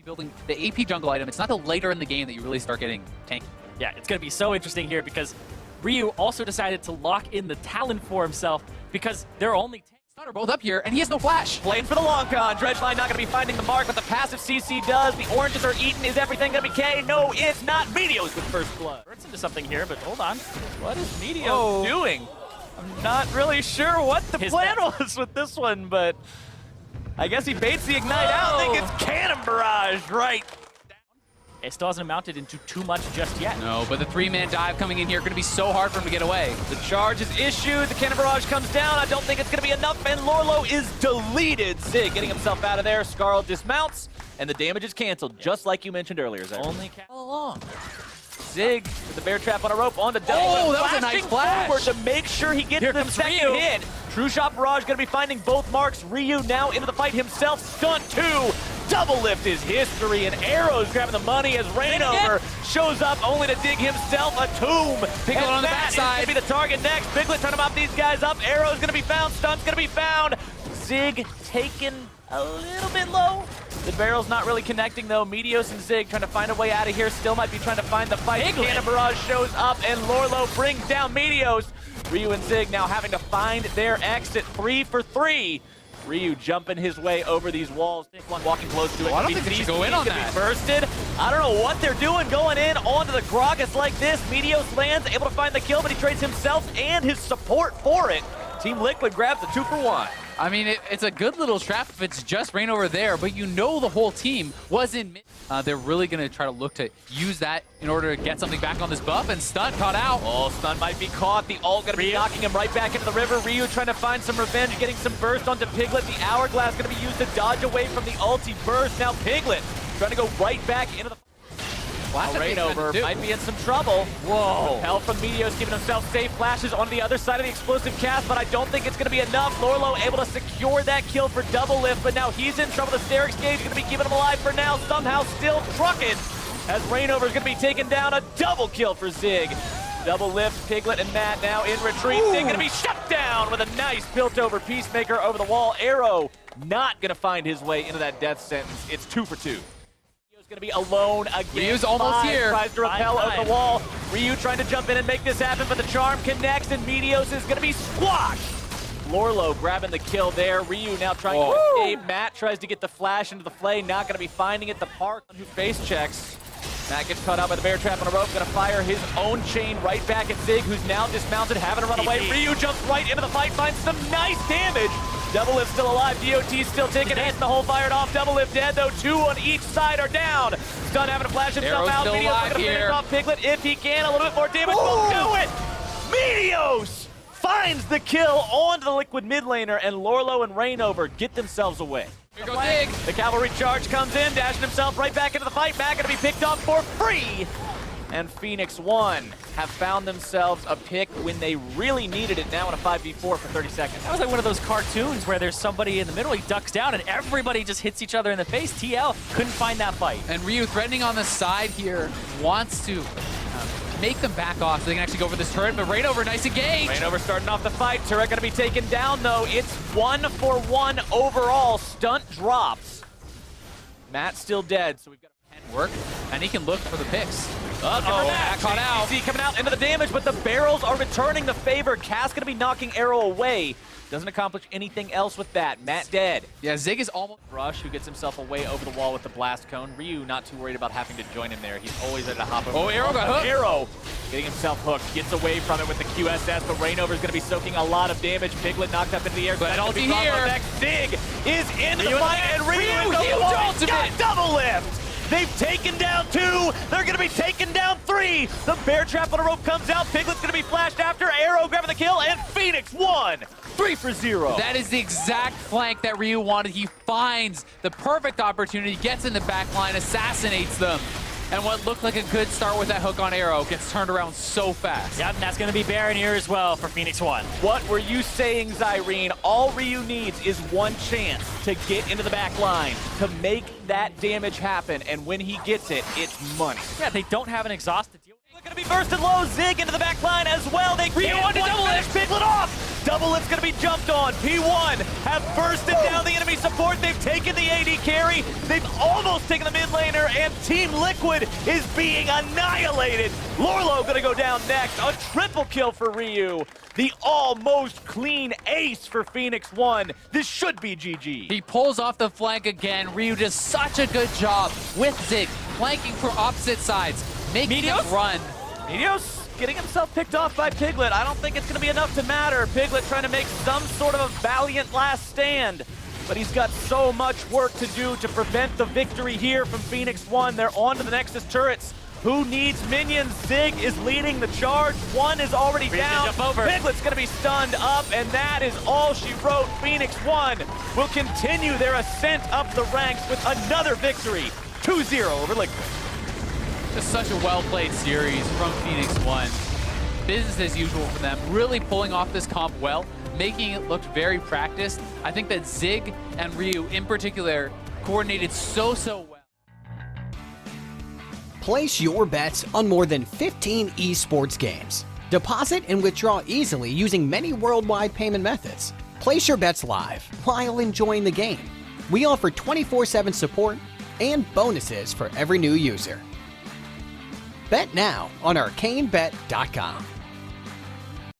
building the AP jungle item. It's not till later in the game that you really start getting tanky. Yeah, it's going to be so interesting here because Ryu also decided to lock in the Talon for himself because there are only Stunner both up here, and he has no flash. Playing for the long con. Dredgeline not going to be finding the mark, but the passive CC does. The oranges are eaten. Is everything going to be K? No, it's not. Meteos with first blood. Burns into something here, but hold on. What is Meteos doing? I'm not really sure what the plan was with this one, but I guess he baits the Ignite out. I think it's Cannon Barrage, right? It still hasn't amounted into too much just yet. No, but the three-man dive coming in here going to be so hard for him to get away. The charge is issued. The Cannon Barrage comes down. I don't think it's going to be enough, and Lorlo is deleted. Zig getting himself out of there. Scarl dismounts, and the damage is canceled, just like you mentioned earlier, Zach. Only all along. Zig with the bear trap on a rope on the double. Oh, that was a nice flash. Forward to make sure he gets the second hit. True Shot Barrage going to be finding both marks. Ryu now into the fight himself. Stunt 2. Double lift is history, and Arrow's grabbing the money as Rainover shows up only to dig himself a tomb. Piglet on the backside. Going to be the target next. Piglet trying to mop these guys up. Arrow's going to be found. Stunt's going to be found. Zig taken a little bit low. The barrel's not really connecting though. Meteos and Zig trying to find a way out of here. Still might be trying to find the fight. Cannon Barrage shows up and Lorlo brings down Meteos. Ryu and Zig now having to find their exit. 3 for 3. Ryu jumping his way over these walls. One walking close to it. I don't think they should go in on that. Bursted. I don't know what they're doing going in onto the Gragas like this. Meteos lands, able to find the kill, but he trades himself and his support for it. Team Liquid grabs a 2 for 1. I mean, it's a good little trap if it's just Rainover there, but you know the whole team was in mid. They're really going to try to look to use that in order to get something back on this buff, and Stunt caught out. Oh, Stunt might be caught. The ult going to be knocking him right back into the river. Ryu trying to find some revenge, getting some burst onto Piglet. The Hourglass going to be used to dodge away from the ulti burst. Now Piglet trying to go right back into the... Rainover might be in some trouble. Whoa. Help from Meteos giving himself safe flashes on the other side of the explosive cast, but I don't think it's going to be enough. Lorlo able to secure that kill for double lift, but now he's in trouble. The Sterix Gauge going to be keeping him alive for now. Somehow still trucking as Rainover is going to be taken down. A double kill for Zig. Double lift, Piglet and Matt now in retreat. Zig going to be shut down with a nice built-over Peacemaker over the wall. Arrow not going to find his way into that death sentence. It's 2 for 2. Going to be alone again. Ryu's almost here. Tries to repel over the wall. Ryu trying to jump in and make this happen, but the charm connects, and Meteos is going to be squashed. Lorlo grabbing the kill there. Ryu now trying to escape. Matt tries to get the flash into the flay. Not going to be finding it. The Park who face checks. Matt gets caught out by the bear trap on a rope. Going to fire his own chain right back at Zig, who's now dismounted, having to run away. Ryu jumps right into the fight, finds some nice damage. Double Lift still alive. DOT's still taking hits. The hole fired off. Double Lift dead, though. 2 on each side are down. Stun having to flash himself out. Meteos going to finish off Piglet if he can. A little bit more damage will do it. Meteos finds the kill onto the Liquid mid laner, and Lorlo and Rainover get themselves away. Here goes Zig. The cavalry charge comes in, dashing himself right back into the fight. Matt going to be picked off for free. And Phoenix 1 have found themselves a pick when they really needed it now in a 5v4 for 30 seconds. That was like one of those cartoons where there's somebody in the middle, he ducks down, and everybody just hits each other in the face. TL couldn't find that fight. And Ryu threatening on the side here, wants to make them back off so they can actually go for this turret, but Rainover, nice engage. Rainover starting off the fight. Turret going to be taken down, though. It's 1 for 1 overall. Stunt drops. Matt still dead, so we've got work, and he can look for the picks. Matt caught out. Coming out into the damage, but the barrels are returning the favor. Cass going to be knocking Arrow away. Doesn't accomplish anything else with that. Matt dead. Yeah, Zig is almost... Rush, who gets himself away over the wall with the blast cone. Ryu not too worried about having to join him there. He's always ready to hop over. Oh, Arrow got hooked. Arrow getting himself hooked. Gets away from it with the QSS, but Rainover is going to be soaking a lot of damage. Piglet knocked up into the air. But ulti here. Zig is in the fight, and Ryu got double lift. They've taken down 2. They're going to be taken down 3. The bear trap on a rope comes out. Piglet's going to be flashed after. Arrow grabbing the kill, and Phoenix 1. 3 for 0. That is the exact flank that Ryu wanted. He finds the perfect opportunity, gets in the back line, assassinates them. And what looked like a good start with that hook on Arrow gets turned around so fast. Yep, and that's going to be Baron here as well for Phoenix 1. What were you saying, Zyrene? All Ryu needs is one chance to get into the back line, to make that damage happen, and when he gets it, it's money. Yeah, they don't have an exhaust to deal with. They're going to be bursted low. Zig into the back line as well. They Ryu on to double finish Piglet off. Double Lift's gonna be jumped on. P1 have bursted down the enemy support. They've taken the AD carry. They've almost taken the mid laner, and Team Liquid is being annihilated. Lorlo gonna go down next. A triple kill for Ryu. The almost clean ace for Phoenix 1. This should be GG. He pulls off the flank again. Ryu does such a good job with Zig, flanking for opposite sides, making him run. Medios getting himself picked off by Piglet. I don't think it's going to be enough to matter. Piglet trying to make some sort of a valiant last stand. But he's got so much work to do to prevent the victory here from Phoenix 1. They're on to the Nexus turrets. Who needs minions? Zig is leading the charge. One is already down. Piglet's going to be stunned up, and that is all she wrote. Phoenix 1 will continue their ascent up the ranks with another victory. 2-0 over Liquid. Just such a well-played series from Phoenix 1. Business as usual for them, really pulling off this comp well, making it look very practiced. I think that Zig and Ryu in particular coordinated so well. Place your bets on more than 15 esports games. Deposit and withdraw easily using many worldwide payment methods. Place your bets live while enjoying the game. We offer 24/7 support and bonuses for every new user. Bet now on ArcaneBet.com.